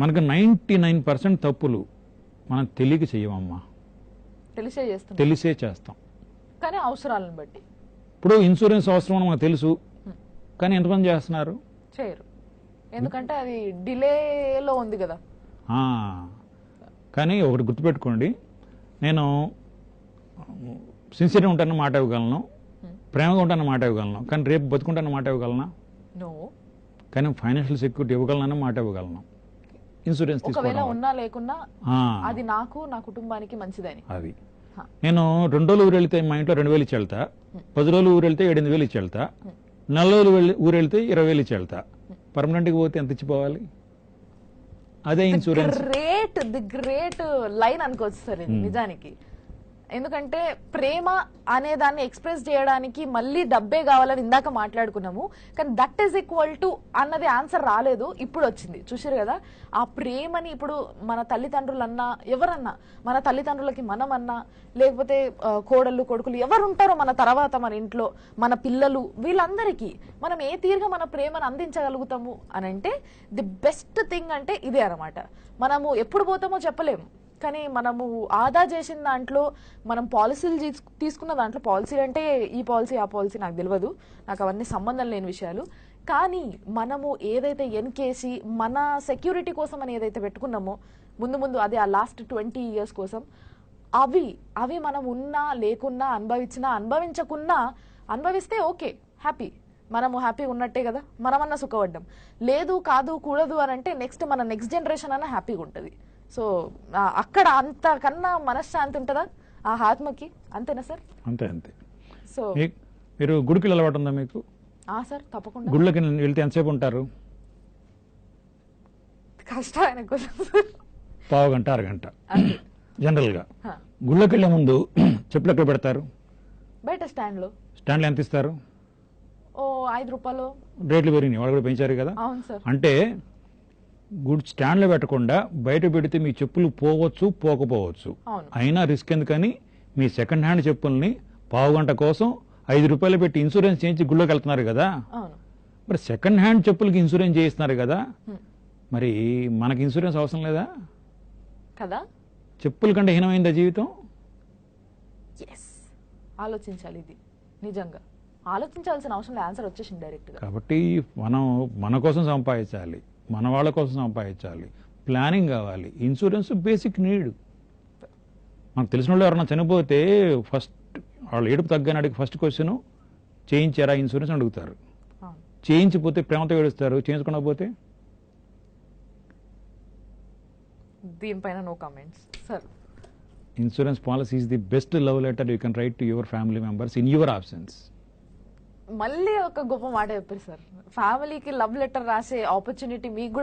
మనకు 99% తప్పులు మనం తెలియక చెయ్యమమ్మా, తెలిసే చేస్తాం. కానీ అవసరాలను బట్టి ఇప్పుడు ఇన్సూరెన్స్ అవసరం అని మనకు తెలుసు, కానీ ఎంతమంది చేస్తున్నారు? చేయరు, ఎందుకంటే అది డిలేలో ఉంది కదా. కానీ ఒకటి గుర్తుపెట్టుకోండి, నేను సిన్సియర్గా ఉంటానన్న మాట ఇవ్వగలను, ప్రేమగా ఉంటానన్న మాట ఇవ్వగలను, కానీ రేపు బతుకుంటానన్న మాట ఇవ్వగలనా? కానీ ఫైనాన్షియల్ సెక్యూరిటీ ఇవ్వగలనన్న మాట ఇవ్వగలను. ఇన్సూరెన్స్ ఒకవేళ ఉన్నా లేకున్నా అది నాకు నా కుటుంబానికి మంచిదని. అది నేను 2 రోజులు ఊరు వెళ్తే మా ఇంట్లో 2,000 ఇచ్చి వెళ్తా, 10 రోజులు ఊరు వెళ్తే 7,000 ఇచ్చి వెళ్తా, 4 రోజులు ఊరు వెళ్తే 20,000 ఇచ్చి వెళ్తా. పర్మనెంట్కి పోతే ఎంత ఇచ్చిపోవాలి? అదే ఇన్సూరెన్స్. ది గ్రేట్ లైన్ అనుకోవచ్చు సార్ ఇది నిజానికి. ఎందుకంటే ప్రేమ అనే దాన్ని ఎక్స్ప్రెస్ చేయడానికి మళ్ళీ డబ్బే కావాలని ఇందాక మాట్లాడుకున్నాము, కానీ దట్ ఈస్ ఈక్వల్ టు అన్నది ఆన్సర్ రాలేదు, ఇప్పుడు వచ్చింది. చూసారు కదా, ఆ ప్రేమని ఇప్పుడు మన తల్లిదండ్రులన్నా ఎవరన్నా, మన తల్లిదండ్రులకి మనమన్నా, లేకపోతే కోడళ్ళు కొడుకులు ఎవరు ఉంటారో మన తర్వాత మన ఇంట్లో మన పిల్లలు, వీళ్ళందరికీ మనం ఏ తీరుగా మన ప్రేమను అందించగలుగుతాము అని అంటే ది బెస్ట్ థింగ్ అంటే ఇదే అనమాట. మనము ఎప్పుడు పోతామో చెప్పలేము, కానీ మనము ఆదా చేసిన దాంట్లో, మనం పాలసీలు తీసుకున్న దాంట్లో, పాలసీలు అంటే ఈ పాలసీ ఆ పాలసీ నాకు తెలియదు, నాకు అవన్నీ సంబంధం లేని విషయాలు, కానీ మనము ఏదైతే ఎన్కేసి మన సెక్యూరిటీ కోసం అని ఏదైతే పెట్టుకున్నామో ముందు ముందు, అది ఆ లాస్ట్ 20 years కోసం, అవి మనం ఉన్నా లేకున్నా, అనుభవించినా అనుభవించకున్నా, అనుభవిస్తే ఓకే హ్యాపీ, మనము హ్యాపీగా ఉన్నట్టే కదా, మనమన్నా సుఖపడ్డాం. లేదు కాదు కూడదు అని అంటే మన నెక్స్ట్ జనరేషన్ అన్నా హ్యాపీగా ఉంటుంది. సో అక్కడ అంతకన్నా మనశ్శాంతి ఉంటుందా ఆ ఆత్మకి? అంతేనా సార్? అంతే అంతే. సో మీరు గుడికి అలవాటు ఉందా మీకు? సార్ తప్పకుండా. గుళ్ళకి వెళ్తే ఎంతసేపు ఉంటారు? కష్టమైన క్వశ్చన్. పావు గంట, అరగంట జనరల్గా. గుళ్ళకి వెళ్ళే ముందు చెప్పులు ఎక్కడ పెడతారు? బయట స్టాండ్లో. స్టాండ్లో ఎంత ఇస్తారు? 5 రూపాయలు. రేట్లు పెరిగినాయి, వాళ్ళు కూడా పెంచారు కదా. అవును సార్. అంటే గుడ్ స్టాండ్లో పెట్టకుండా బయట పెడితే మీ చెప్పులు పోవచ్చు, పోకపోవచ్చు, అయినా రిస్క్ ఎందుకని మీ సెకండ్ హ్యాండ్ చెప్పుల్ని పావు గంట కోసం 5 రూపాయలు పెట్టి ఇన్సూరెన్స్ చేయించి గుళ్ళోకి వెళ్తున్నారు కదా. మరి సెకండ్ హ్యాండ్ చెప్పులకి ఇన్సూరెన్స్ చేయిస్తున్నారు కదా, మరి మనకి ఇన్సూరెన్స్ అవసరం లేదా కదా? చెప్పుల కంటే హీనమైందా జీవితం? ఆలోచించాలి, ఇది నిజంగా ఆలోచించాల్సిన అవసరం లేదు, ఆన్సర్ వచ్చేసింది డైరెక్ట్ గా. కాబట్టి మనం మన కోసం సంపాదించాలి, మన వాళ్ళ కోసం సంపాదించాలి, ప్లానింగ్ కావాలి. Insurance basic need. మనకు తెలిసిన వాళ్ళు ఎవరన్నా చనిపోతే ఫస్ట్ వాళ్ళు ఏడుపు తగ్గనాడికి ఫస్ట్ క్వశ్చన్, చేయించారా ఇన్సూరెన్స్ అడుగుతారు. చేయించిపోతే ప్రేమతో ఏడుస్తారు, చేయించుకోకపోతే దీనిపైన no comments sir. Insurance policy is the best love letter you can write to your family members in your absence. మళ్ళీ ఒక గొప్ప మాట చెప్పారు సార్, ఫ్యామిలీకి లవ్ లెటర్ రాసే ఆపర్చునిటీ మీకు